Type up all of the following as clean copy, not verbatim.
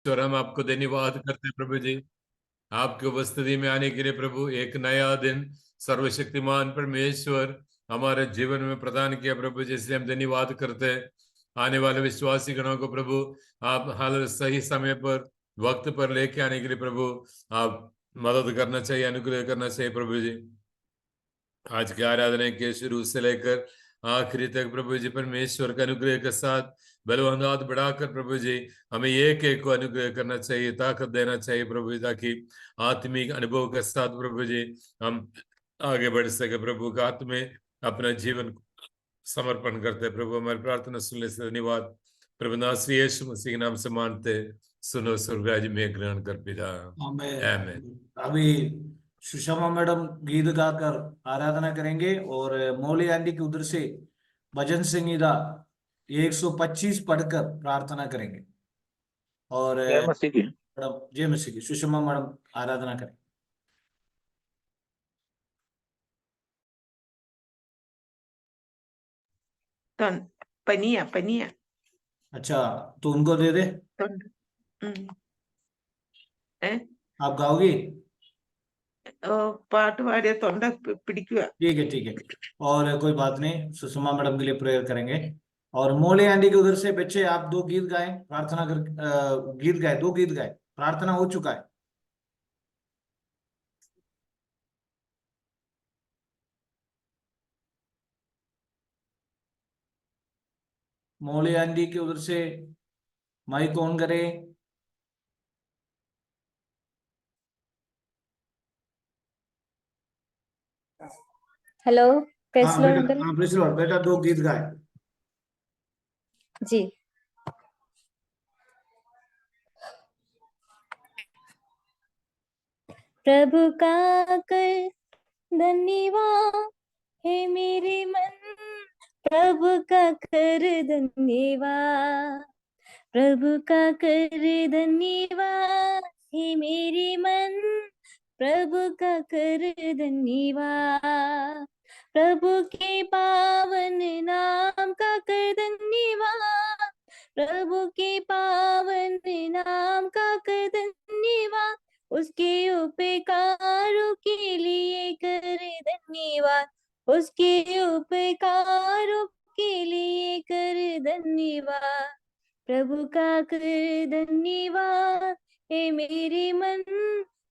और हम आपको धन्यवाद करते हैं प्रभु जी, आपकी उपस्थिति में आने के लिए प्रभु। एक नया दिन सर्वशक्तिमान परमेश्वर हमारे जीवन में प्रदान किया प्रभु जी, इसलिए हम धन्यवाद करते हैं। आने वाले विश्वासी गणों को प्रभु आप हाल सही समय पर वक्त पर लेके आने के लिए प्रभु आप मदद करना चाहिए, अनुग्रह करना चाहिए प्रभु जी। आज की आराधना के शुरू से लेकर आखिरी तक प्रभु जी परमेश्वर के अनुग्रह के साथ बलवान हाथ बढ़ाकर प्रभु जी हमें एक एक को अनुग्रह करना चाहिए, ताकत देना चाहिए प्रभु जी, ताकि आत्मिक अनुभव के साथ प्रभु जी हम आगे बढ़ सके। प्रभु का हाथ में अपना जीवन समर्पण करते हैं प्रभु। हमारी प्रार्थना सुनने से धन्यवाद प्रभु। नासरी यीशु मसीह के नाम से मानते, सुनो स्वर्गराज में ग्रहण कर पिता। आमीन। अभी सुषमा मैडम गीत गाकर आराधना करेंगे और मौली आंटी की उधर से भजन संगीता 125 पढ़कर प्रार्थना करेंगे। और जय मसीह की। मैडम जय मसीह की, सुषमा मैडम आराधना करें। पनिया पनिया। अच्छा तो उनको दे दे, आप गाओगी? പാട്ട് പാടിയ തൊണ്ട പിടിക്കുക। ठीक है और कोई बात नहीं, सुषमा मैडम के लिए प्रेयर करेंगे। और मोले आंटी के उधर से बच्चे आप दो गीत गाएं, प्रार्थना कर गीत गाए, दो गीत गाए, प्रार्थना हो चुका है। मोले आंटी के उधर से माइक ऑन करें। हेलो हाँ बेटा, हाँ प्रेस लॉर्ड, बेटा दो गीत गाए जी। प्रभु का कर धन्यवाद हे मेरे मन, प्रभु का कर धन्यवाद, प्रभु का कर धन्यवाद हे मेरे मन, प्रभु का कर धन्यवाद, प्रभु के पावन नाम का कर धन्यवाद, प्रभु के पावन नाम का कर धन्यवाद, उसके उपकारों के लिए कर धन्यवाद, उसके उपकारों के लिए कर धन्यवाद, प्रभु का कर धन्यवाद हे मेरे मन,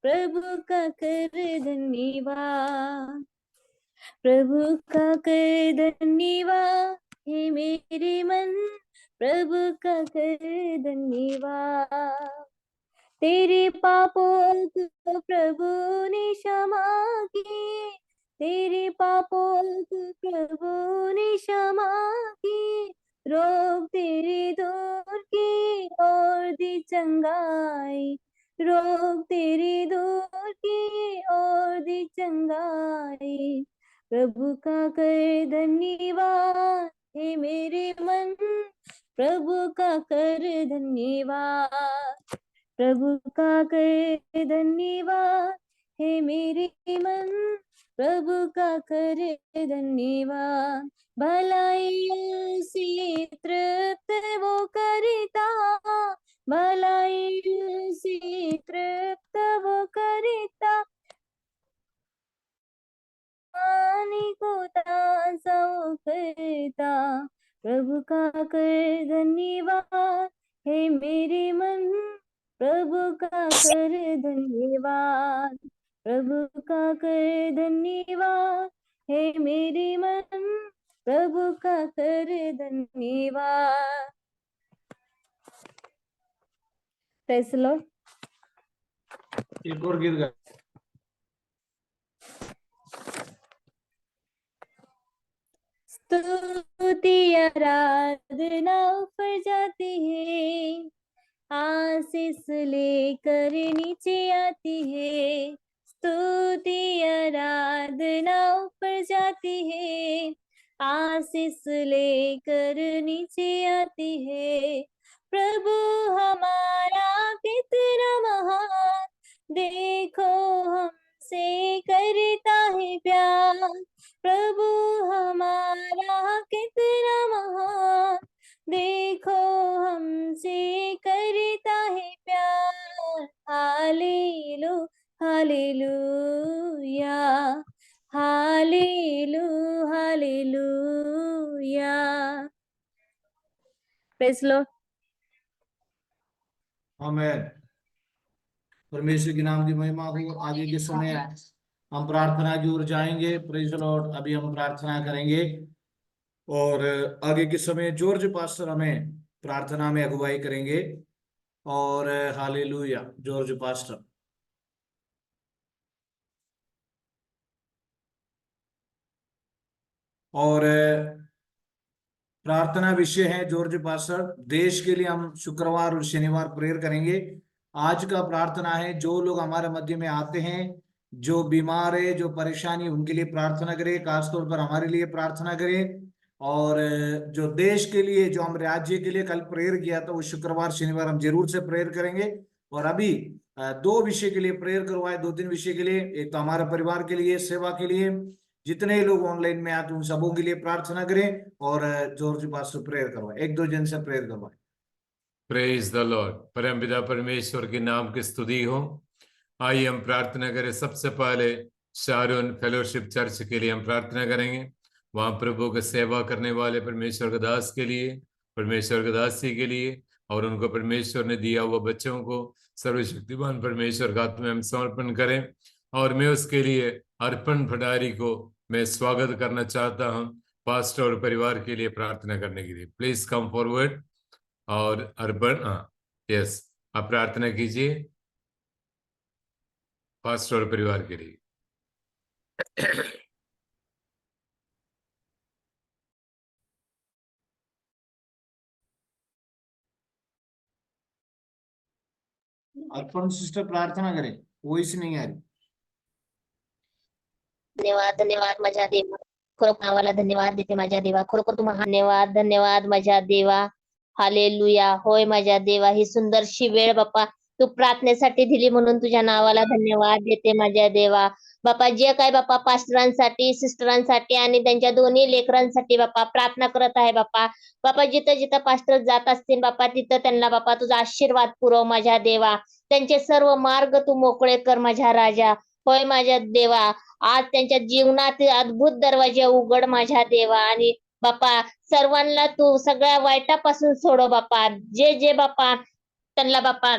प्रभु का कर धन्यवाद, प्रभु का कर धन्यवाद हे मेरे मन, प्रभु का कर धन्यवाद, तेरे पापों को प्रभु ने क्षमा की, तेरे पापों को प्रभु ने क्षमा की, रोग तेरे दूर की और दी चंगाई, रोग तेरे दूर की और दी चंगाई, प्रभु का कर धन्यवाद हे मेरे मन, प्रभु का कर धन्यवाद, प्रभु का कर धन्यवाद हे मेरे मन, प्रभु का कर धन्यवाद, भलाई से तृप्त वो करता, भलाई से तृप्त वो करता, पानी को ताज़ा वो करता, प्रभु का कर धन्यवाद हे मेरे मन, प्रभु का कर धन्यवाद, प्रभु का कर धन्यवाद हे मेरे मन, प्रभु का कर धन्यवाद। Praise the Lord. एक और गीत गाए। स्तुति आराधना ऊपर जाती है, आशीष लेकर नीचे आती है, स्तुति आराधना ऊपर जाती है, आशीष लेकर नीचे आती है, प्रभु हमारा कितना महान, देखो हमसे करता है प्यार, प्रभु हमारा कितना महान, देखो हमसे करता है प्यार, हालेलु हालेलुया हालेलु हालेलुया। Praise Lord. आमीन। परमेश्वर के नाम की महिमा हो। आगे के समय हम प्रार्थना की ओर जाएंगे। Praise the Lord. अभी हम प्रार्थना करेंगे और आगे के समय जॉर्ज पास्टर हमें प्रार्थना में अगुवाई करेंगे। और हालेलुया। George pastor. और प्रार्थना विषय है जॉर्ज पास्टर, देश के लिए हम शुक्रवार और शनिवार प्रेयर करेंगे। आज का प्रार्थना है जो लोग हमारे मध्य में आते हैं, जो बीमार है, जो परेशानी, उनके लिए प्रार्थना करें। खासतौर पर हमारे लिए प्रार्थना करें। और जो देश के लिए, जो हम राज्य के लिए कल प्रेयर किया था, वो शुक्रवार शनिवार हम जरूर से प्रेयर करेंगे। और अभी 2 विषय के लिए प्रेयर करवाए, 2-3 विषय के लिए। एक तो हमारे परिवार के लिए, सेवा के लिए, जितने लोग ऑनलाइन में आते उन सबों के लिए प्रार्थना करें। और जॉर्ज पास्टर प्रेयर करवाए, 1-2 जन से प्रेयर करवाए। Praise the lord. परमपिता परमेश्वर के नाम की स्तुति हो। आइए हम प्रार्थना करें। सबसे पहले शारोन फेलोशिप चर्च के लिए हम प्रार्थना करेंगे। वहां प्रभु की सेवा करने वाले परमेश्वर के दास के लिए, परमेश्वर के दासी के लिए, और उनको परमेश्वर ने दिया हुआ बच्चों को सर्वशक्तिमान परमेश्वर का हाथ में हम समर्पण करें। और मैं उसके लिए अर्पण भंडारी को मैं स्वागत करना चाहता हूं, पास्टर और परिवार के लिए प्रार्थना करने के लिए। Please come forward. और अर्बन, यस, आप प्रार्थना कीजिए पास्टर और परिवार के लिए। अर्पण सिस्टर प्रार्थना करें, वॉइस नहीं आ रही। धन्यवाद धन्यवाद माझ्या देवा, खरोखर नावाला धन्यवाद देते माझ्या देवा, खरोखर तुम्हाला धन्यवाद धन्यवाद माझ्या देवा. हालेलुया. होय माझ्या देवा, ही सुंदरशी वेळ बाप्पा तू प्रार्थनेसाठी दिली म्हणून तुझ्या नावाला धन्यवाद देते माझ्या देवा. बाप्पा जे काय बाप्पा पास्टरांसाठी, सिस्टरांसाठी आणि त्यांच्या दोन्ही लेकरांसाठी बाप्पा प्रार्थना करत आहे बाप्पा. बाप्पा जिथं जिथं पास्टर जात असतील बाप्पा, तिथं त्यांना बाप्पा तुझा आशीर्वाद पुरव माझ्या देवा. त्यांचे सर्व मार्ग तू मोकळे कर माझ्या राजा. होय माझ्या देवा, आज त्यांच्या जीवनात अद्भुत दरवाजे उघड माझ्या देवा. आणि बाप्पा सर्वांना तू सगळ्या वाईटापासून सोडव बाप्पा. जे जे बाप्पा त्यांना बाप्पा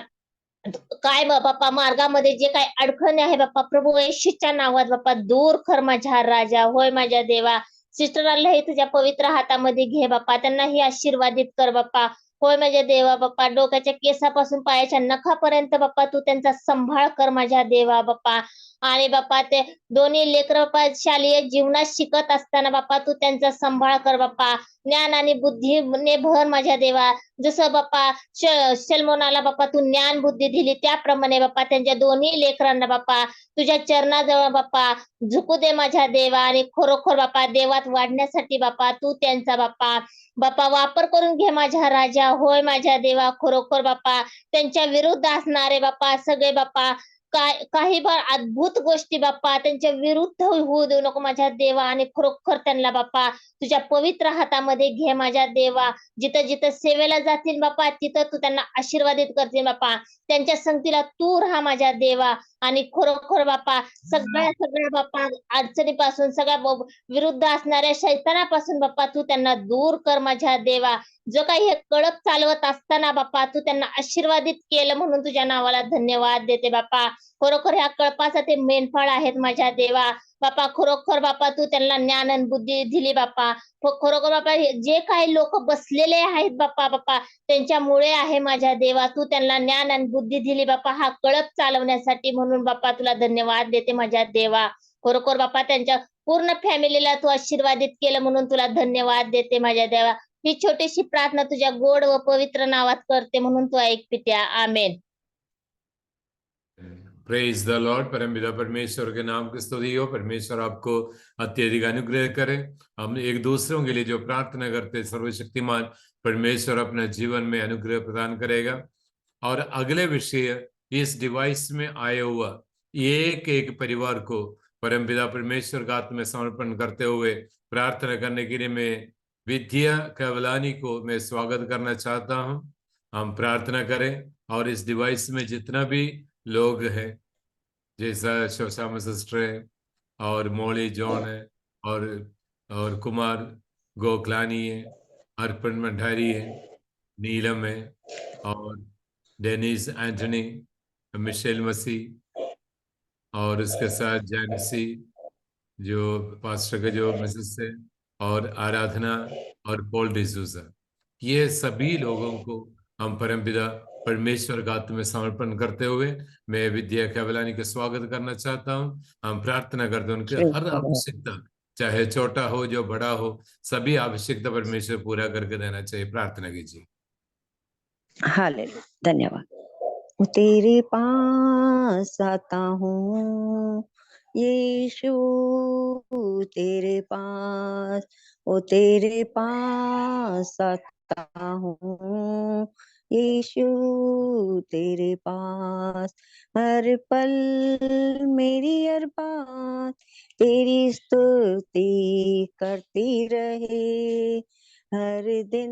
काय बाप्पा मार्गामध्ये जे काय अडखणे आहे बाप्पा, प्रभू येशूच्या नावात बाप्पा दूर कर माझ्या राजा. होय माझ्या देवा, सिस्टरांना हे तुझ्या पवित्र हातामध्ये घे बाप्पा, त्यांनाही आशीर्वादित कर बाप्पा. होय माझ्या देवा बाप्पा, डोक्याच्या केसापासून पायाच्या नखापर्यंत बाप्पा तू त्यांचा सांभाळ कर माझ्या देवा बाप्पा. आणि बाप्पा ते दोन्ही लेकर बाप्पा शालेय जीवनात शिकत असताना बाप्पा तू त्यांचा सांभाळ कर बाप्पा. ज्ञान आणि बुद्धीने भर माझ्या देवा. जसं बाप्पा सलमोनाला बाप्पा तू ज्ञान बुद्धी दिली, त्याप्रमाणे बाप्पा त्यांच्या दोन्ही लेकरांना बाप्पा तुझ्या चरणाजवळ बाप्पा झुकू दे माझ्या देवा. आणि खरोखर बाप्पा देवात वाढण्यासाठी बाप्पा तू त्यांचा बाप्पा बाप्पा वापर करून घे माझ्या राजा. होय माझ्या देवा, खरोखर बाप्पा त्यांच्या विरुद्ध असणारे बाप्पा सगळे बाप्पा काही बार अद्भुत गोष्टी बाप्पा त्यांच्या विरुद्ध होऊ देऊ नको माझ्या देवा. आणि खरोखर त्यांना बाप्पा तुझ्या पवित्र हातामध्ये घे माझ्या देवा. जिथं जिथं सेवेला जातील बाप्पा, तिथं तू त्यांना आशीर्वादित करतील बाप्पा. त्यांच्या संगतीला तू राहा माझ्या देवा. आणि खरोखर बाप्पा सगळ्या बाप्पा अडचणीपासून, सगळ्या विरुद्ध असणाऱ्या शैतानापासून बाप्पा तू त्यांना दूर कर माझ्या देवा. जो काही हे कळप चालवत असताना बाप्पा तू त्यांना आशीर्वादित केलं म्हणून तुझ्या नावाला धन्यवाद देते बाप्पा. खरोखर ह्या कळपाचं ते मेनफळ आहेत माझ्या देवा बाप्पा. खरोखर बाप्पा तू त्यांना ज्ञान आणि बुद्धी दिली बाप्पा. खरोखर बाप्पा जे काही लोक बसलेले आहेत बाप्पा बाप्पा त्यांच्यामुळे आहे माझ्या देवा. तू त्यांना ज्ञान आणि बुद्धी दिली बाप्पा हा कळप चालवण्यासाठी, म्हणून बाप्पा तुला धन्यवाद देते माझ्या देवा. खरोखर बाप्पा त्यांच्या पूर्ण फॅमिलीला तू आशीर्वादित केलं म्हणून तुला धन्यवाद देते माझ्या देवा. ही छोटीशी प्रार्थना तुझ्या गोड व पवित्र नावात करते म्हणून तू ऐक पित्या. आमेन. Praise the lord. परमपिता परमेश्वर के नाम की स्तुति हो। परमेश्वर आपको अत्यधिक अनुग्रह करे। हम एक दूसरों के लिए जो प्रार्थना करते, सर्वशक्तिमान परमेश्वर अपने जीवन में अनुग्रह प्रदान करेगा। और अगले विषय, इस डिवाइस में आया हुआ एक एक परिवार को परमपिता परमेश्वर का हाथ में समर्पण करते हुए प्रार्थना करने के लिए मैं विद्या केवलानी को मैं स्वागत करना चाहता हूं। हम प्रार्थना करें और इस डिवाइस में जितना भी लोग हैं, जैसा शोशामा सिस्टर है और मौली जॉन है और कुमार गोखलानी है, अर्पण भंडारी है, नीलम है और डेनिस एंटनी, मिशेल मसीह और उसके साथ जैनसी जो पास्टर के जो मिसेस है और आराधना और पॉल डिसूजा, ये सभी लोगों को हम परमपिता परमेश्वर का हाथ में समर्पण करते हुए मैं विद्या केवलानी का स्वागत करना चाहता हूँ। हम प्रार्थना करते हैं उनके हर आवश्यकता, चाहे छोटा हो जो बड़ा हो, सभी आवश्यकता परमेश्वर पूरा करके देना चाहिए। प्रार्थना कीजिए। हालेलुया, धन्यवाद। तेरे पास आता हूँ यीशु, तेरे पास, ओ तेरे पास आता हूँ यीशु, तेरे पास। हर पल मेरी हर बात तेरी स्तुति करती रहे, हर दिन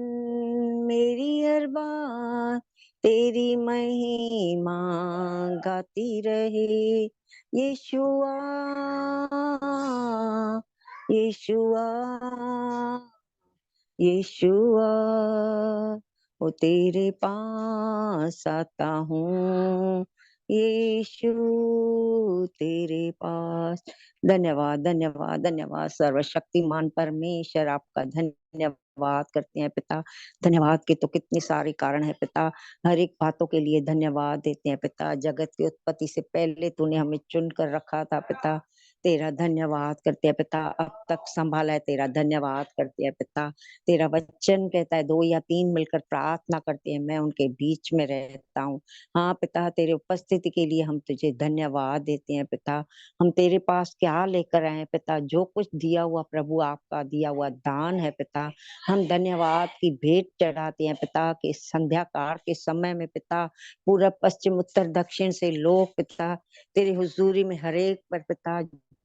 मेरी हर बात तेरी महिमा गाती रहे। यीशुआ, यीशुआ, यीशुआ, ओ तेरे पास आता हूँ यीशु, तेरे पास। धन्यवाद, धन्यवाद, धन्यवाद सर्वशक्तिमान परमेश्वर, आपका धन्यवाद करते हैं पिता। धन्यवाद के तो कितने सारे कारण है पिता, हर एक बातों के लिए धन्यवाद देते हैं पिता। जगत की उत्पत्ति से पहले तूने हमें चुन कर रखा था पिता, तेरा धन्यवाद करते हैं पिता। अब तक संभाला है, तेरा धन्यवाद करते हैं पिता। तेरा वचन कहता है 2 या 3 मिलकर प्रार्थना करते हैं, मैं उनके बीच में रहता हूँ। हाँ पिता, तेरे उपस्थिति के लिए हम तुझे धन्यवाद देते हैं पिता। हम तेरे पास क्या लेकर आए हैं पिता, जो कुछ दिया हुआ प्रभु आपका दिया हुआ दान है पिता, हम धन्यवाद की भेंट चढ़ाते हैं पिता। कि संध्या काल के समय में पिता, पूरब पश्चिम उत्तर दक्षिण से लोग पिता तेरी हुजूरी में हरेक पर पिता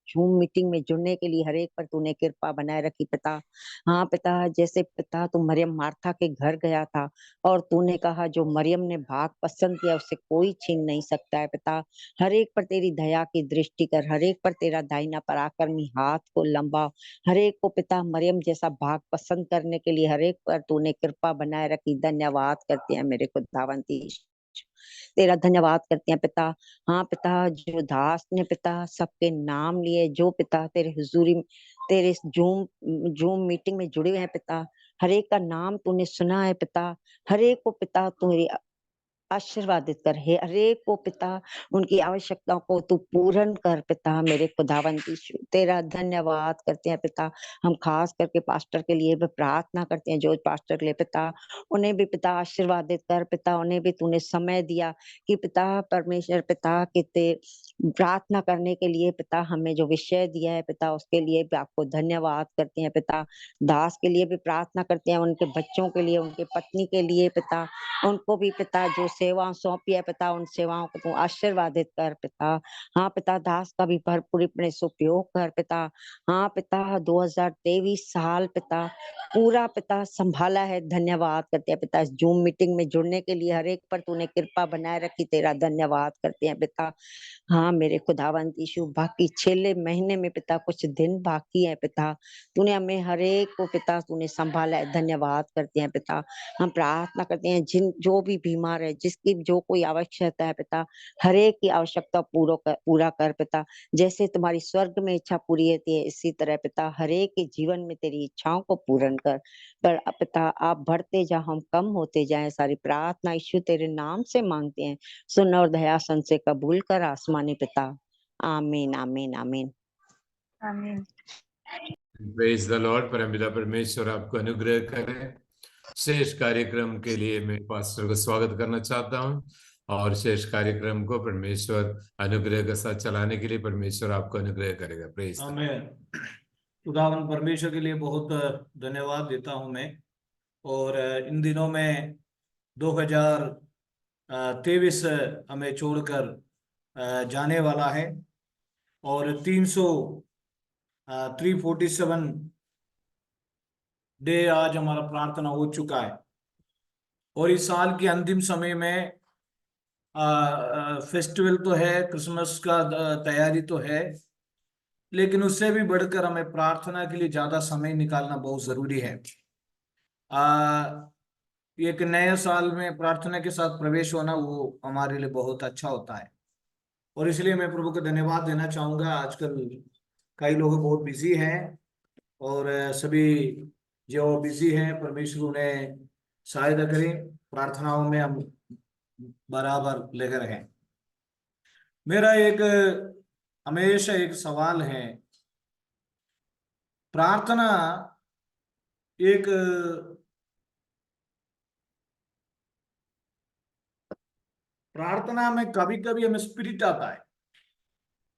जूम मीटिंग में जुड़ने के लिए हरेक पर तूने कृपा बनाए रखी पिता। हाँ पिता, जैसे पिता तू मरियम मार्था के घर गया था और तूने कहा जो मरियम ने भाग पसंद किया उससे कोई छीन नहीं सकता है पिता। हर एक पर तेरी दया की दृष्टि कर, हर एक पर तेरा दाहिना पराक्रमी हाथ को लंबा, हर एक को पिता मरियम जैसा भाग पसंद करने के लिए हर एक पर तूने कृपा बनाए रखी। धन्यवाद करते हैं मेरे खुदावंती, तेरा धन्यवाद करते हैं पिता। हाँ पिता, जो दास ने पिता सबके नाम लिए, जो पिता तेरे हुजूरी में तेरे इस जूम जूम मीटिंग में जुड़े हुए हैं पिता, हर एक का नाम तूने सुना है पिता। हर एक को पिता तू आशीर्वादित कर, हे हर एक को पिता उनकी आवश्यकताओं को तू पूर्ण कर पिता। मेरे खुदावंद यीशु तेरा धन्यवाद करते हैं पिता। हम खास करके पास्टर के लिए भी प्रार्थना करते हैं, जो पास्टर के लिए पिता उन्हें भी पिता आशीर्वादित कर पिता। उन्हें भी तूने समय दिया कि पिता परमेश्वर पिता कि प्रार्थना करने के लिए पिता हमें जो विषय दिया है पिता, उसके लिए भी आपको धन्यवाद करते हैं पिता। दास के लिए भी प्रार्थना करते हैं, उनके बच्चों के लिए, उनके पत्नी के लिए पिता, उनको भी पिता जो सेवा सौंपी है पिता, उन सेवाओं को तू आशीर्वादित कर पिता। हाँ पिता, दास का भी भरपूरी से उपयोग कर पिता। हाँ पिता, 2023 साल पिता पूरा पिता संभाला है। धन्यवाद करते हैं पिता, इस जूम मीटिंग में जुड़ने के लिए हर एक पर तूने कृपा बनाए रखी, तेरा धन्यवाद करते हैं पिता। हाँ मेरे खुदावंत यीशु, बाकी 6 महीने में पिता कुछ दिन बाकी है पिता, तूने हमें हर एक को पिता तूने संभाला है। धन्यवाद करते हैं पिता। हम प्रार्थना करते हैं जिन जो भी बीमार है, जिसकी जो कोई आवश्यकता है पिता, हर एक की आवश्यकता पूरा कर पिता। जैसे तुम्हारी स्वर्ग में इच्छा पूरी होती है, इसी तरह पिता हर एक के जीवन में तेरी इच्छाओं को पूर्ण कर। पर पिता आप बढ़ते जाओ, हम कम होते जाएं। सारी प्रार्थना यीशु तेरे नाम से मांगते हैं, सुन और दया सन से कबूल कर आसमानी पिता। आमीन, आमीन, आमीन। आमीन। Praise the lord. परमपिता परमेश्वर आपको अनुग्रह करे। शेष कार्यक्रम के लिए मैं पास्टर को स्वागत करना चाहता हूं और शेष कार्यक्रम को परमेश्वर अनुग्रह के साथ चलाने के लिए परमेश्वर आपको अनुग्रह करेगा। Praise the Lord. आमीन। खुदावन परमेश्वर के लिए बहुत धन्यवाद देता हूं मैं। और इन दिनों में 2023 हमें छोड़कर जाने वाला है और 347 डे आज हमारा प्रार्थना हो चुका है। और इस साल के अंतिम समय में फेस्टिवल तो है, क्रिसमस का तैयारी तो है, लेकिन उससे भी बढ़कर हमें प्रार्थना के लिए ज्यादा समय निकालना बहुत जरूरी है। एक नए साल में प्रार्थना के साथ प्रवेश होना वो हमारे लिए बहुत अच्छा होता है, और इसलिए मैं प्रभु को धन्यवाद देना चाहूंगा। आजकल कई लोग बहुत बिजी हैं, और सभी जो बिजी हैं, परमेश्वर उन्हें सहायता करें, प्रार्थनाओं में हम बराबर लगे रहें। मेरा एक हमेशा एक सवाल है, प्रार्थना एक प्रार्थना में कभी कभी हमें स्पिरिट आता है,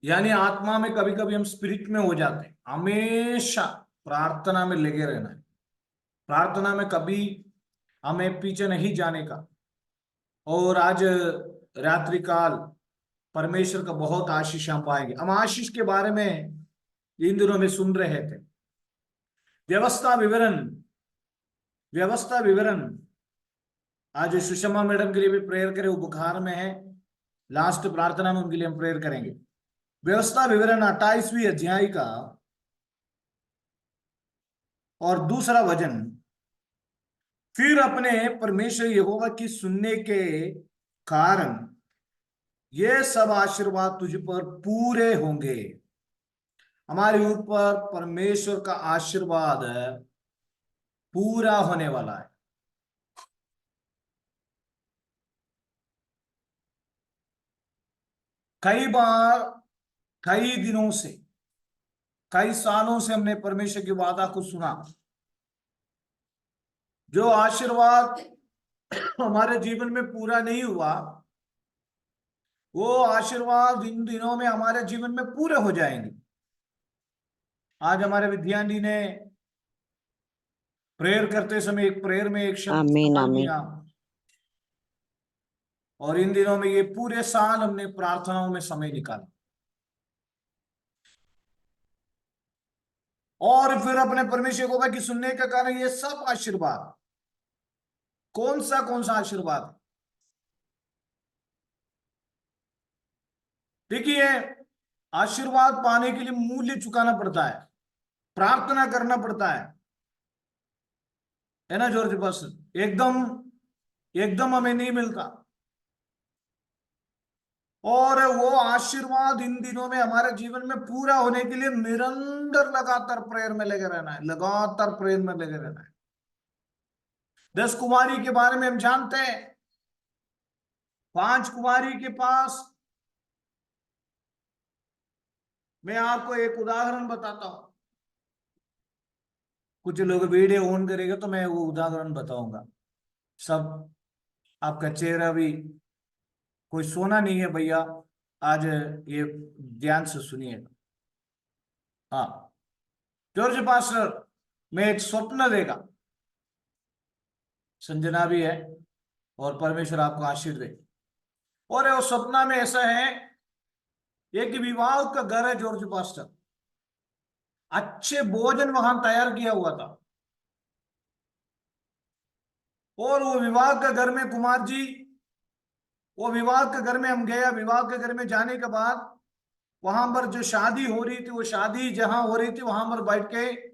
यानी आत्मा में कभी कभी हम स्पिरिट में हो जाते हैं। हमेशा प्रार्थना में लगे रहना है, प्रार्थना में कभी हमें पीछे नहीं जाने का। और आज रात्रि काल परमेश्वर का बहुत आशीष हम पाएंगे। हम आशीष के बारे में इन दिनों में सुन रहे थे, व्यवस्था विवरण। आज सुषमा मैडम के लिए भी प्रेयर करें, वो बुखार में है, लास्ट प्रार्थना में उनके लिए हम प्रेयर करेंगे। व्यवस्था विवरण 28वीं अध्याय का और दूसरा वचन, फिर अपने परमेश्वर यहोवा की सुनने के कारण ये सब आशीर्वाद तुझ पर पूरे होंगे। हमारे ऊपर परमेश्वर का आशीर्वाद पूरा होने वाला है। कई बार, कई दिनों से, कई सालों से हमने परमेश्वर की वादा को सुना, जो आशीर्वाद हमारे जीवन में पूरा नहीं हुआ, वो आशीर्वाद इन दिनों में हमारे जीवन में पूरे हो जाएंगे। आज हमारे विद्यार्थी ने प्रेयर करते समय एक प्रेयर में एक शब्द आमीन, इस्तेमाल आमीन। किया, और इन दिनों में ये पूरे साल हमने प्रार्थनाओं में समय निकाला, और फिर अपने परमेश्वर को की सुनने के कारण ये सब आशीर्वाद, कौन सा आशीर्वाद है? देखिए, आशीर्वाद पाने के लिए मूल्य चुकाना पड़ता है, प्रार्थना करना पड़ता है ना जॉर्ज? बस एकदम हमें नहीं मिलता। और वो आशीर्वाद इन दिनों में हमारे जीवन में पूरा होने के लिए निरंतर लगातार प्रेयर में लगे रहना है, लगातार प्रेयर में लगे रहना है। 10 कुमारी के बारे में हम जानते हैं। 5 कुमारी के पास, मैं आपको एक उदाहरण बताता हूं। कुछ लोग वीडियो ऑन करेंगे तो मैं वो उदाहरण बताऊंगा। सब आपका चेहरा भी, कोई सोना नहीं है भैया, आज ये ध्यान से सुनिएगा। हाँ जॉर्ज पास्टर, मैं एक स्वप्न देखा, संजना भी है, और परमेश्वर आपको आशीर्वाद दे। और वो सपना में ऐसा है, एक विवाह का घर है जॉर्ज पास्टर, अच्छे भोजन वहां तैयार किया हुआ था, और वो विवाह के घर में कुमार जी, वो विवाह के घर में हम गया। विवाह के घर में जाने के बाद वहां पर जो शादी हो रही थी, वो शादी जहां हो रही थी वहां पर बैठ के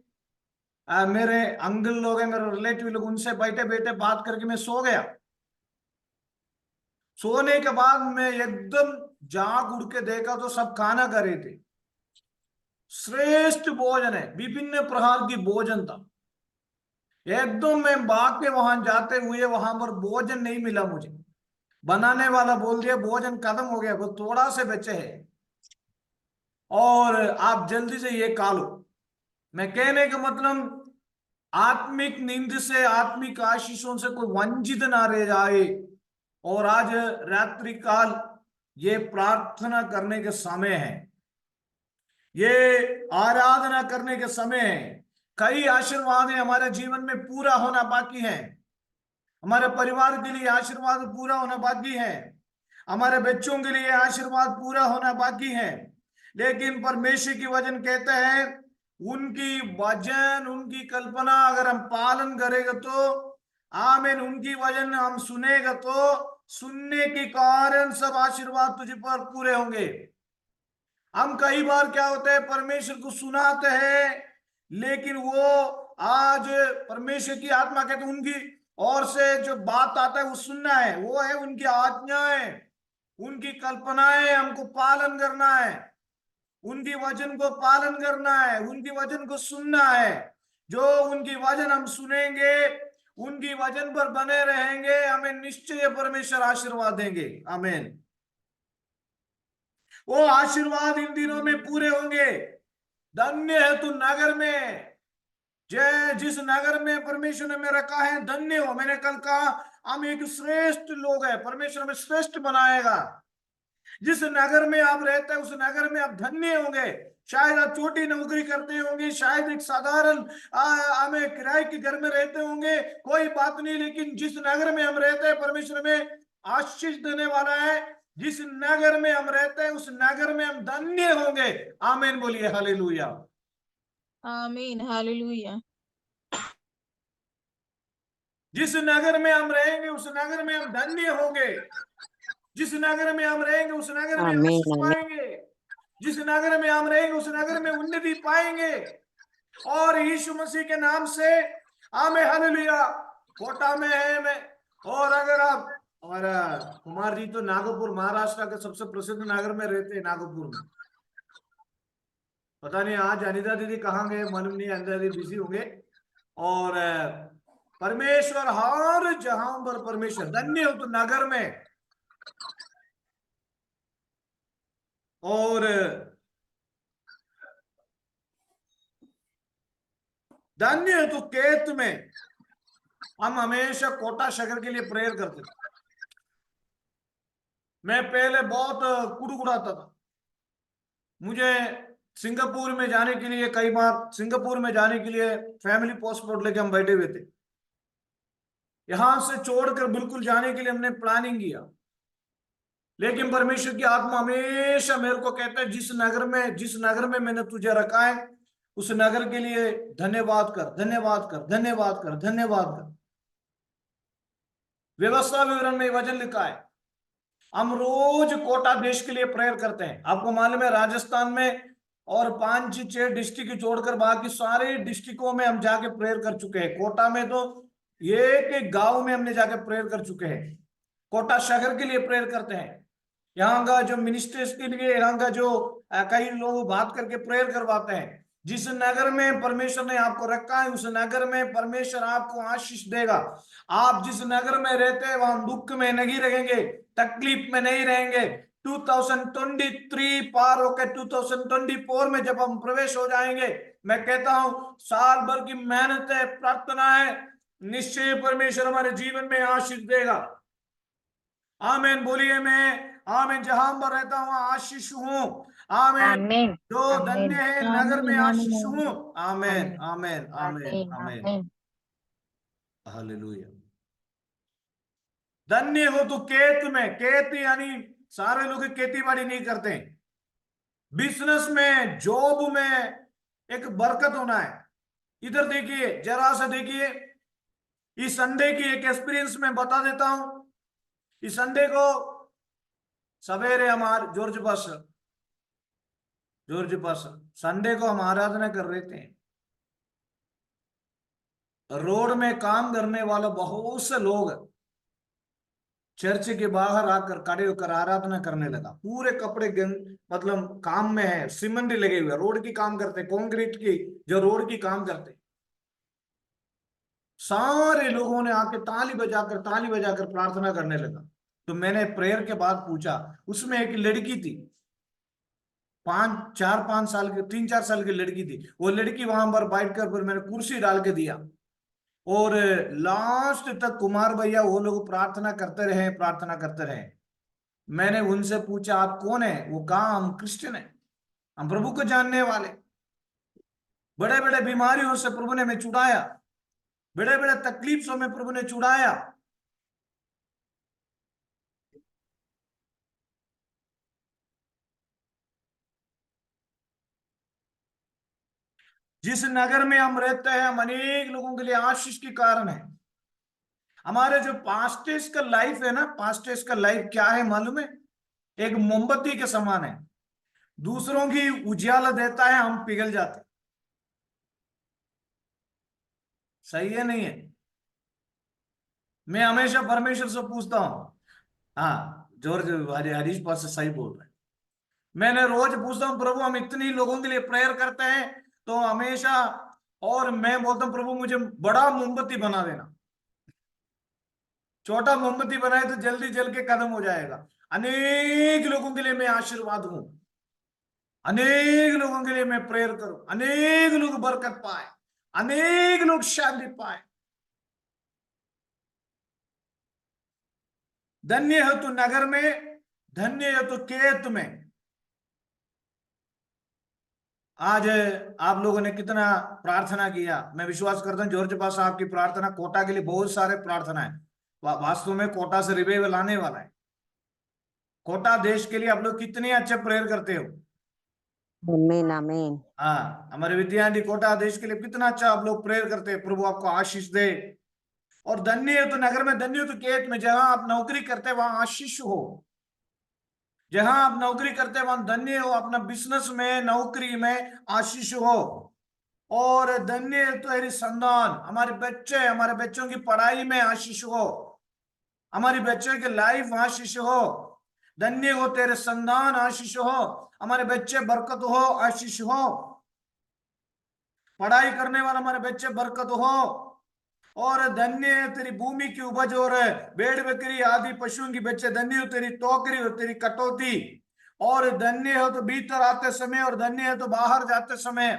मेरे अंकल लोग हैं, मेरे रिलेटिव लोग, उनसे बैठे बैठे बात करके मैं सो गया। सोने के बाद मैं एकदम जाग उड़ के देखा तो सब खाना कर रहे थे। श्रेष्ठ भोजन है, विभिन्न प्रकार की भोजन था। एकदम मैं भाग के वहां जाते हुए वहां पर भोजन नहीं मिला मुझे। बनाने वाला बोल दिया भोजन खत्म हो गया, वो थोड़ा से बचे है, और आप जल्दी से ये खा लो। मैं कहने का मतलब, आत्मिक नींद से, आत्मिक आशीषों से कोई वंचित ना रह जाए। और आज रात्रि काल ये प्रार्थना करने के समय है, ये आराधना करने के समय है। कई आशीर्वाद हमारे जीवन में पूरा होना बाकी है। हमारे परिवार के लिए आशीर्वाद पूरा होना बाकी है, हमारे बच्चों के लिए आशीर्वाद पूरा होना बाकी है। लेकिन परमेश्वर की वचन कहते हैं, उनकी वचन, उनकी कल्पना अगर हम पालन करेंगे तो, आमीन, उनकी वचन हम सुनेगा तो सुनने के कारण सब आशीर्वाद तुझ पर पूरे होंगे। हम कई बार क्या होता है, परमेश्वर को सुनाते हैं, लेकिन वो आज परमेश्वर की आत्मा कहते हैं उनकी ओर से जो बात आता है वो सुनना है, वो है उनकी आज्ञाएं, उनकी कल्पनाएं हमको पालन करना है, उनकी वचन को पालन करना है, उनकी वचन को सुनना है। जो उनकी वचन हम सुनेंगे, उनकी वचन पर बने रहेंगे, हमें निश्चय परमेश्वर आशीर्वाद देंगे। आमीन। वो आशीर्वाद इन दिनों में पूरे होंगे। धन्य है तू नगर में, जय जिस नगर में परमेश्वर ने में रखा है, धन्य हो। मैंने कल कहा हम एक श्रेष्ठ लोग हैं, परमेश्वर हमें श्रेष्ठ बनाएगा। जिस नगर में आप रहते हैं उस नगर में आप धन्य होंगे। शायद आप छोटी नौकरी करते होंगे, शायद एक साधारण हमें किराए के घर में रहते होंगे, कोई बात नहीं, लेकिन जिस नगर में हम रहते हैं परमेश्वर में आशीष देने वाला है। जिस नगर में हम रहते हैं उस नगर में हम धन्य होंगे। आमीन बोलिए, हालेलुया। आमीन, हालेलुया। जिस नगर में हम रहेंगे उस नगर में हम धन्य होंगे। जिस नगर में हम रहेंगे उस नगर में आमीन आशीष आमीन पाएंगे। जिस नगर में हम रहेंगे उस नगर में उन्नति पाएंगे। और यीशु मसीह के नाम से आमीन, हालेलुया। कोटा में है मैं, और अगर आप और कुमार जी तो नागपुर, महाराष्ट्र के सबसे प्रसिद्ध नगर में रहते हैं, नागपुर में। पता नहीं आज अनिता दीदी कहाँ गए, मालूम नहीं, अनिता दीदी बिजी होंगे। और परमेश्वर हर जहां पर परमेश्वर, धन्य हो तो नगर में, और धन्य हो तो केत में। हम हमेशा कोटा शहर के लिए प्रेयर करते थे। मैं पहले बहुत कुड़कुड़ाता था। मुझे सिंगापुर में जाने के लिए, कई बार सिंगापुर में जाने के लिए फैमिली पासपोर्ट लेके हम बैठे हुए थे। यहां से छोड़कर बिल्कुल जाने के लिए हमने प्लानिंग किया, लेकिन परमेश्वर की आत्मा हमेशा मेरे को कहता है जिस नगर में मैंने तुझे रखा है उस नगर के लिए धन्यवाद कर, धन्यवाद कर, धन्यवाद कर, धन्यवाद कर। व्यवस्था विवरण में वचन लिखा है। हम रोज कोटा देश के लिए प्रेयर करते हैं। आपको मालूम है राजस्थान में और 5-6 डिस्ट्रिक्ट छोड़कर बाकी सारे डिस्ट्रिक्टों में हम जाके प्रेयर कर चुके हैं। कोटा में तो एक गांव में हमने जाके प्रेयर कर चुके हैं। कोटा शहर के लिए प्रेयर करते हैं। यहाँ का जो मिनिस्टर्स के लिए, यहाँ का जो कई लोग बात करके प्रेयर करवाते हैं। जिस नगर में परमेश्वर ने आपको रखा है उस नगर में परमेश्वर आपको आशीष देगा। आप जिस नगर में रहते हैं वहां दुख में नहीं रहेंगे, तकलीफ में नहीं रहेंगे। 2023 पार होकर 2024 में जब हम प्रवेश हो जाएंगे, मैं कहता हूं साल भर की मेहनत है, प्रार्थना है, निश्चय परमेश्वर हमारे जीवन में आशीष देगा। आमीन बोलिए। मैं आमीन जहां पर रहता हूं आशीष हूं। आमीन। आमीन, जो धन्य है नगर में आमीन, आमीन, आशीष हूं। आमीन, आमीन, आमीन, आमीन, आमीन, आमीन, आमीन। हालेलुया। धन्य हो तो खेत में, खेत यानी सारे लोग खेती बाड़ी नहीं करते हैं। बिजनेस में, जॉब में एक बरकत होना है। इधर देखिए, जरा सा देखिए, इस संडे की एक एक्सपीरियंस में बता देता हूं। इस संडे को सवेरे हमारे जॉर्ज पास संडे को हम आराधना कर रहे थे। रोड में काम करने वाले बहुत से लोग चर्च के बाहर आकर खड़े होकर आराधना करने लगा। पूरे कपड़े मतलब काम में है, सीमेंट लगे हुए, रोड की काम करते, कंक्रीट की जो रोड की काम करते। सारे लोगों ने आके ताली बजाकर प्रार्थना करने लगा। तो मैंने प्रेयर के बाद पूछा, उसमें एक लड़की थी, 3-4 साल की लड़की थी। वो लड़की वहां पर बैठकर, फिर मैंने कुर्सी डाल के दिया और लास्ट तक कुमार भैया वो लोग प्रार्थना करते रहे। मैंने उनसे पूछा आप कौन है? वो कहा हम क्रिश्चियन है, हम प्रभु को जानने वाले। बड़े बड़े बीमारियों से प्रभु ने हमें छुड़ाया, बड़े बड़े तकलीफों में प्रभु ने छुड़ाया। जिस नगर में हम रहते हैं हम अनेक लोगों के लिए आशीष के कारण है। हमारे जो पास्टेज का लाइफ है ना, पास्टेज का लाइफ क्या है मालूम है? एक मोमबत्ती के समान है, दूसरों की उजाला देता है, हम पिघल जाते हैं। सही है नहीं है? मैं हमेशा परमेश्वर से पूछता हूं, हाँ जॉर्ज हरीश पास से सही बोल रहे हैं। मैंने रोज पूछता हूँ प्रभु हम इतनी लोगों के लिए प्रेयर करते हैं तो हमेशा, और मैं बोलता हूँ प्रभु मुझे बड़ा मोमबत्ती बना देना। छोटा मोमबत्ती बनाए तो जल्दी जल के खत्म हो जाएगा। अनेक लोगों के लिए मैं आशीर्वाद हूं, अनेक लोगों के लिए मैं प्रेयर करूं, अनेक लोग बरकत पाए, अनेक लोग शांति पाए। धन्य है तू नगर में, धन्य है तू खेत में। आज आप लोगों ने कितना प्रार्थना किया। मैं विश्वास करता हूँ जॉर्ज पास आपकी प्रार्थना, कोटा के लिए बहुत सारे प्रार्थना है। वास्तव में कोटा से रिवाइवल आने वाला है। कोटा देश के लिए आप लोग कितने अच्छे प्रेयर करते हो। आमीन आमीन। हाँ, हमारे विद्यार्थी कोटा देश के लिए कितना अच्छा आप लोग प्रेयर करते हैं। प्रभु आपको आशीष दे। और धन्य है तो नगर में, धन्य हो तो खेत में। जहां आप नौकरी करते हैं वहां आशीष हो। जहां आप नौकरी करते हैं वहां धन्य हो। अपना बिजनेस में, नौकरी में आशीष हो। और धन्य है तो तेरी संतान, हमारे बच्चे, हमारे बच्चों की पढ़ाई में आशीष हो, हमारी बच्चों की लाइफ आशीष हो। धन्य हो तेरे संतान, आशीष हो, हमारे बच्चे बरकत हो, आशीष हो। पढ़ाई करने वाले हमारे बच्चे बरकत हो। और धन्य है तेरी भूमि की उपज और भेड़ बकरी आदि पशुओं की बच्चे। धन्य हो तेरी टोकरी और तेरी कटौती। और धन्य हो तो भीतर आते समय, और धन्य है तो बाहर जाते समय।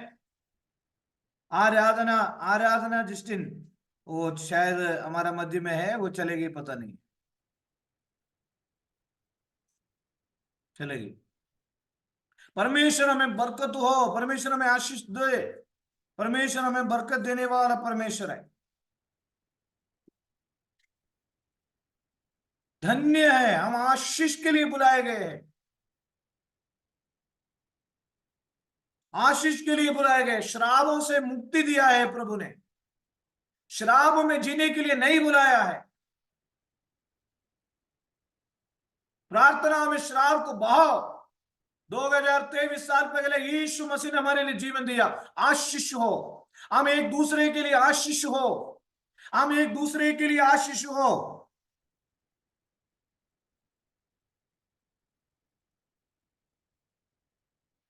आराधना, आराधना जिस दिन, वो शायद हमारा मध्य में है, वो चलेगी पता नहीं, चलेगी। परमेश्वर हमें बरकत हो, परमेश्वर हमें आशीष दे। परमेश्वर हमें बरकत देने वाला परमेश्वर है। धन्य है, हम आशीष के लिए बुलाए गए हैं। आशीष के लिए बुलाए गए। श्रापों से मुक्ति दिया है प्रभु ने, श्राप में जीने के लिए नहीं बुलाया है। प्रार्थना में श्राप को बहाओ। 2023 साल पहले यीशु मसीह ने हमारे लिए जीवन दिया। आशीष हो, हम एक दूसरे के लिए आशीष हो, हम एक दूसरे के लिए आशीष हो।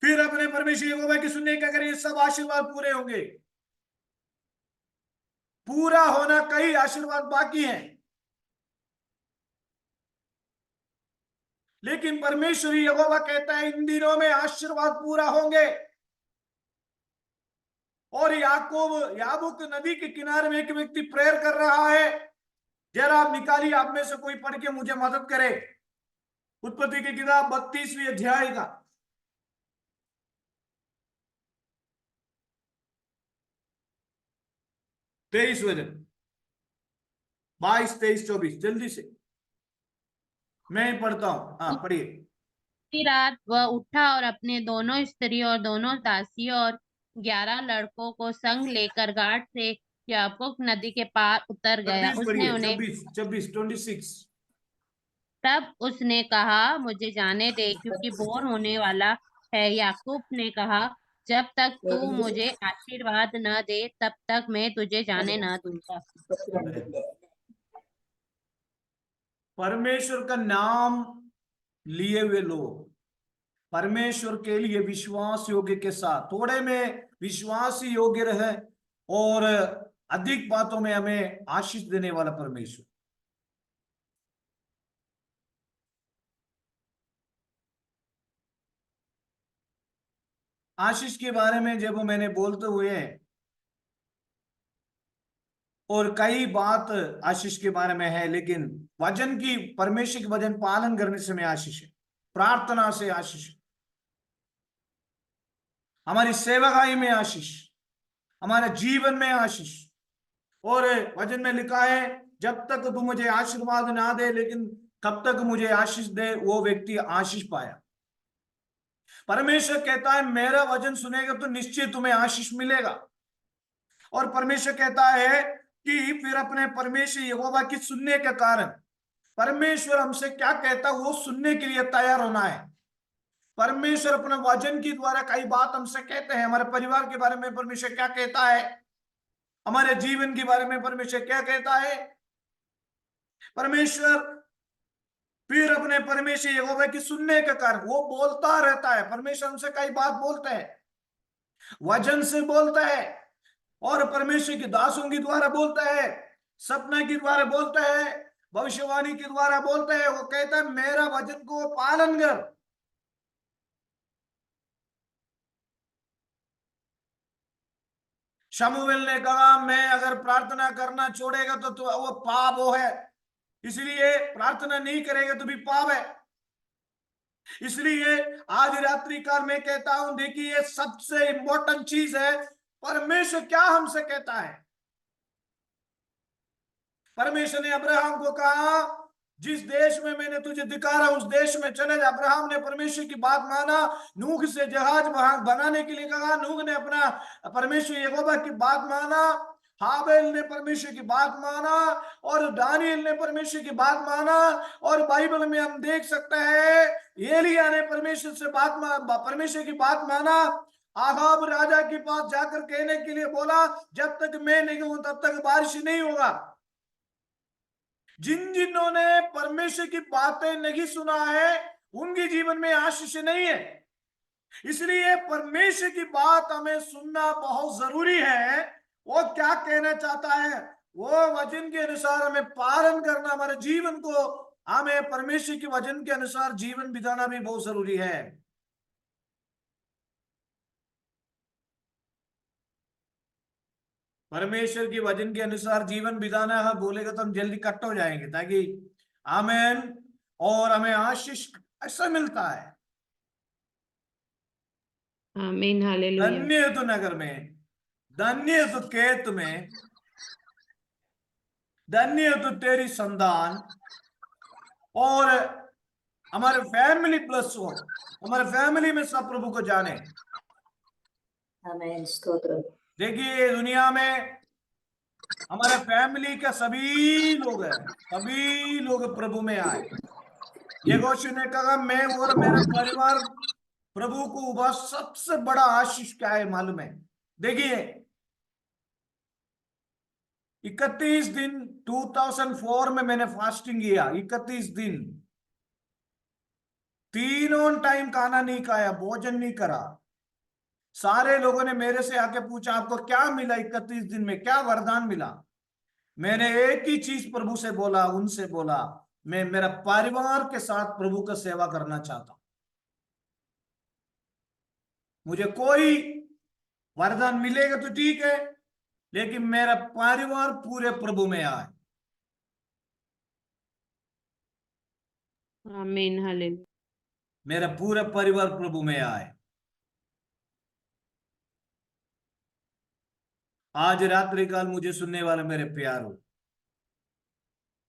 फिर अपने परमेश्वर यहोवा की सुनने का करें, सब आशीर्वाद पूरे होंगे। पूरा होना, कई आशीर्वाद बाकी हैं, लेकिन परमेश्वर यहोवा कहता है इन दिनों में आशीर्वाद पूरा होंगे। और याबूक नदी के किनारे में एक व्यक्ति प्रेयर कर रहा है। जरा आप निकालिए, आप में से कोई पढ़ के मुझे मदद करे। उत्पत्ति की किताब 32वीं अध्याय का 23 वचन, 22, 23, 24, जल्दी से मैं ही पढ़ता हूं। हाँ पढ़िए। उसी रात वह उठा और अपने दोनों स्त्री और दोनों दासियों और 11 लड़कों को संग लेकर घाट से याबोक नदी के पार उतर गया। 26 उसने पढ़िए, उन्हें 26, 26। तब उसने कहा, मुझे जाने दे, क्योंकि भोर होने वाला है। याकूब ने कहा, जब तक तू मुझे आशीर्वाद न दे तब तक मैं तुझे जाने न दूंगा। परमेश्वर का नाम लिए हुए लोग परमेश्वर के लिए विश्वास योग्य के साथ, थोड़े में विश्वास योग्य रहे और अधिक बातों में हमें आशीष देने वाला परमेश्वर। आशीष के बारे में जब मैंने बोलते हुए, और कई बात आशीष के बारे में है, लेकिन वचन की, परमेश्वर के वचन पालन करने से में आशीष है, प्रार्थना से आशीष है, हमारी सेवकाई में आशीष, हमारे जीवन में आशीष। और वचन में लिखा है, जब तक तू मुझे आशीर्वाद ना दे, लेकिन कब तक मुझे आशीष दे, वो व्यक्ति आशीष पाया। परमेश्वर कहता है मेरा वचन सुनेगा तो निश्चय तुम्हें आशीष मिलेगा। और परमेश्वर कहता है कि फिर अपने परमेश्वर यहोवा की सुनने के कारण परमेश्वर हमसे क्या कहता है वो सुनने के लिए तैयार होना है। परमेश्वर अपने वचन के द्वारा कई बात हमसे कहते हैं। हमारे परिवार के बारे में परमेश्वर क्या कहता है, हमारे जीवन के बारे में परमेश्वर क्या कहता है। परमेश्वर फिर अपने परमेश्वर यहोवा की सुनने के कारण वो बोलता रहता है। परमेश्वर हमसे कई बात बोलते हैं, वचन से बोलता है, और परमेश्वर के दासों के द्वारा बोलता है, सपना के द्वारा बोलता है, भविष्यवाणी के द्वारा बोलता है। वो कहता है मेरा वचन को पालन कर। शमूएल ने कहा मैं अगर प्रार्थना करना छोड़ेगा तो वो पाप वो है, इसलिए प्रार्थना नहीं करेगा तो भी पाप है। इसलिए आज रात्रि काल में कहता हूं, देखिए सबसे इंपॉर्टेंट चीज है परमेश्वर क्या हमसे कहता है। परमेश्वर ने अब्राहम को कहा जिस देश में मैंने तुझे दिखा रहा उस देश में चले जा। अब्राहम ने परमेश्वर की बात माना, नूह से जहाज बनाने के लिए कहा, नूह ने अपना परमेश्वर यहोवा की बात माना, हाबेल ने परमेश्वर की बात माना, और दानियल ने परमेश्वर की बात माना। और बाइबल में हम देख सकते हैं एलिया ने परमेश्वर की बात माना। आहाब राजा के पास जाकर कहने के लिए बोला जब तक मैं नहीं हूं तब तक बारिश नहीं होगा। जिन्होंने परमेश्वर की बातें नहीं सुना है उनके जीवन में आशीष नहीं है। इसलिए परमेश्वर की बात हमें सुनना बहुत जरूरी है। वो क्या कहना चाहता है वो वचन के अनुसार हमें पालन करना, हमारे जीवन को हमें परमेश्वर के वचन के अनुसार जीवन बिताना भी बहुत जरूरी है। परमेश्वर की वचन के अनुसार जीवन बिताना है बोलेगा तो हम जल्दी कट हो जाएंगे, ताकि आमेन, और हमें आशीष ऐसा मिलता है। आमीन हालेलुया। धन्य तो नगर में, धन्य तो खेत में, धन्य तो तेरी संतान, और हमारे फैमिली प्लस हो, हमारे फैमिली में सब प्रभु को जाने। आमीन, स्तोत्र। देखिए दुनिया में हमारे फैमिली का सभी लोग हैं, सभी लोग प्रभु में आए। यहोशू ने कहा मैं और मेरा परिवार प्रभु को बस सबसे बड़ा आशीष क्या है मालूम है। देखिए 31 दिन 2004 में मैंने फास्टिंग किया। 31 दिन 3 टाइम खाना नहीं खाया, भोजन नहीं करा। सारे लोगों ने मेरे से आके पूछा आपको क्या मिला 31 दिन में, क्या वरदान मिला। मैंने एक ही चीज प्रभु से बोला, उनसे बोला मैं मेरा परिवार के साथ प्रभु का सेवा करना चाहता हूं। मुझे कोई वरदान मिलेगा तो ठीक है, लेकिन मेरा परिवार पूरे प्रभु में आए। आमीन हालेलुया। मेरा पूरा परिवार प्रभु में आए। आज रात्रि काल मुझे सुनने वाले मेरे प्यारो,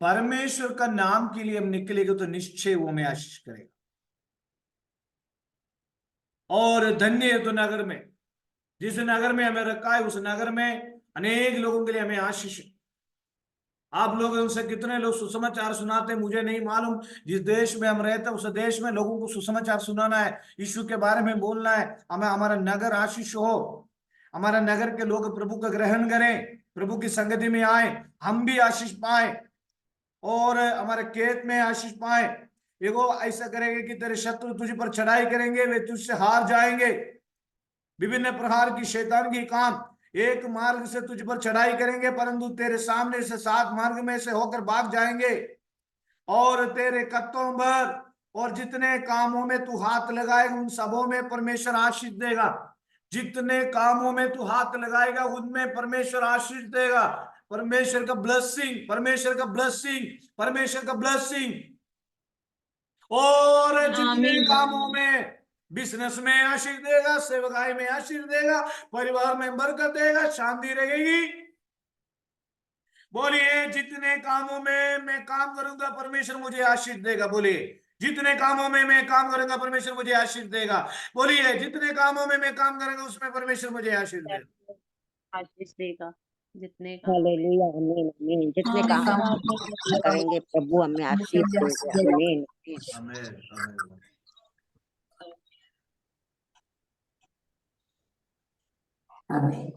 परमेश्वर का नाम के लिए हम निकलेंगे तो निश्चय वो हमें आशीष करेगा। और धन्य है तो नगर में, जिस नगर में हमें रखा है उस नगर में अनेक लोगों के लिए हमें आशीष। आप लोग उनसे कितने लोग सुसमाचार सुनाते मुझे नहीं मालूम। जिस देश में हम रहते हैं उस देश में लोगों को सुसमाचार सुनाना है, यीशु के बारे में बोलना है। हमें हमारा नगर आशीष हो, हमारा नगर के लोग प्रभु का ग्रहण करें, प्रभु की संगति में आए, हम भी आशीष पाए और हमारे खेत में आशीष पाए। देखो ऐसा करेंगे कि तेरे शत्रु तुझ पर चढ़ाई करेंगे, वे तुझसे हार जाएंगे। विभिन्न प्रकार की शैतान की काम एक मार्ग से तुझ पर चढ़ाई करेंगे, परंतु तेरे सामने से 7 मार्ग में से होकर भाग जाएंगे। और तेरे कत्तों पर और जितने कामों में तू हाथ लगाएगा उन सबों में परमेश्वर आशीष देगा। जितने कामों में तू हाथ लगाएगा उनमें परमेश्वर आशीष देगा। परमेश्वर का ब्लेसिंग, परमेश्वर का ब्लेसिंग, परमेश्वर का ब्लेसिंग। और जितने कामों में, बिजनेस में आशीष देगा, सेवकाई में आशीष देगा, परिवार में बरकत देगा, शांति रहेगी। बोलिए जितने कामों में मैं काम करूंगा परमेश्वर मुझे आशीष देगा। बोलिए जितने कामों में मैं काम करूंगा परमेश्वर मुझे आशीष देगा। बोलिए जितने कामों में मैं काम करूंगा उसमें परमेश्वर मुझे आशीष देगा। आशीष देगा। जितने काम हालेलुया, आमीन आमीन। जितने काम हम करेंगे प्रभु हमें आशीष देंगे, आमीन आमीन। आमेन आमेन। आमीन।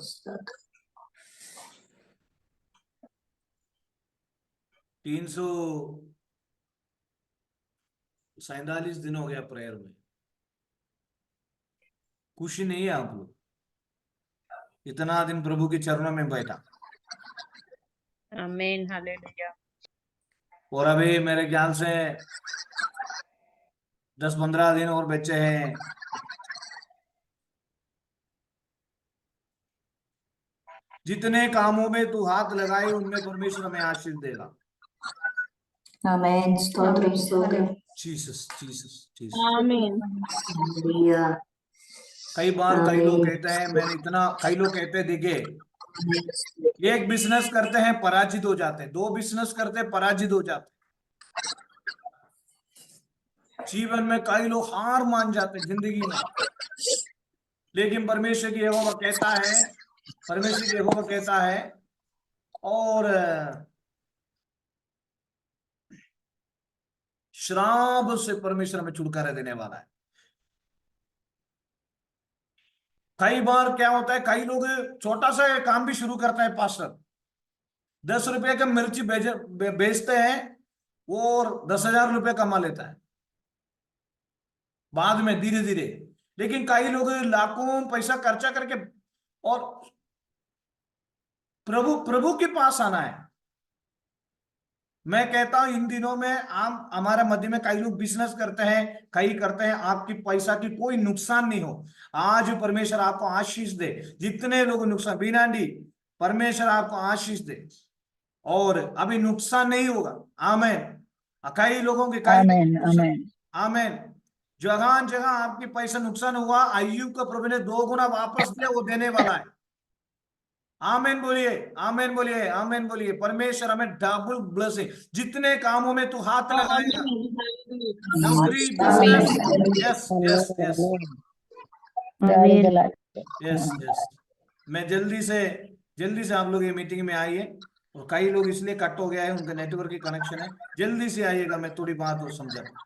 347 दिन हो गया प्रेयर में, खुशी नहीं है आप लोग? इतना दिन प्रभु के चरणों में बैठा, आमीन हालेलुया। और अभी मेरे ख्याल से 10-15 दिन और बचे हैं। जितने कामों में तू हाथ लगाए उनमें परमेश्वर हमें आशीष देगा। आमीन। स्तोत्र स्तोत्र। Jesus Jesus Jesus. आमीन। हालेलुया। कई बार कई लोग आमीन। कहते हैं, मैंने इतना, कई लोग कहते हैं देखे, एक बिजनेस करते हैं पराजित हो जाते हैं, 2 बिजनेस करते हैं पराजित हो जाते हैं, जीवन में कई लोग हार मान जाते हैं जिंदगी में। लेकिन परमेश्वर की यहोवा कहता है, परमेश्वर की यहोवा कहता है, और श्राप से परमेश्वर हमें छुटकारा देने वाला है। कई बार क्या होता है, कई लोग छोटा सा काम भी शुरू करता है, पास्टर 10 रुपए का मिर्ची बेचते हैं और 10,000 रुपए कमा लेता है बाद में धीरे धीरे। लेकिन कई लोग लाखों पैसा खर्चा करके, और प्रभु प्रभु के पास आना है। मैं कहता हूं इन दिनों में आम हमारे मध्य में कई लोग बिजनेस करते हैं, कई करते हैं, आपकी पैसा की कोई नुकसान नहीं हो। आज परमेश्वर आपको आशीष दे। जितने लोग नुकसान, बीनाडी परमेश्वर आपको आशीष दे और अभी नुकसान नहीं होगा। आमीन। कई लोगों के कई आमीन आमीन। आमीन। जगह जगह आपकी पैसा नुकसान हुआ, अय्यूब को प्रभु ने 2 गुना वापस दिया, वो देने वाला है। आमीन बोलिए, आमीन बोलिए, आमीन बोलिए। परमेश्वर हमें डबल ब्लेसिंग, जितने कामों में तू हाथ लगाएगा, every business, yes yes yes yes yes. मैं जल्दी से आप लोग ये मीटिंग में आइए, और कई लोग इसलिए कट हो गया है, उनका नेटवर्क की कनेक्शन है, जल्दी से आइएगा, मैं थोड़ी बात और समझाता हूँ।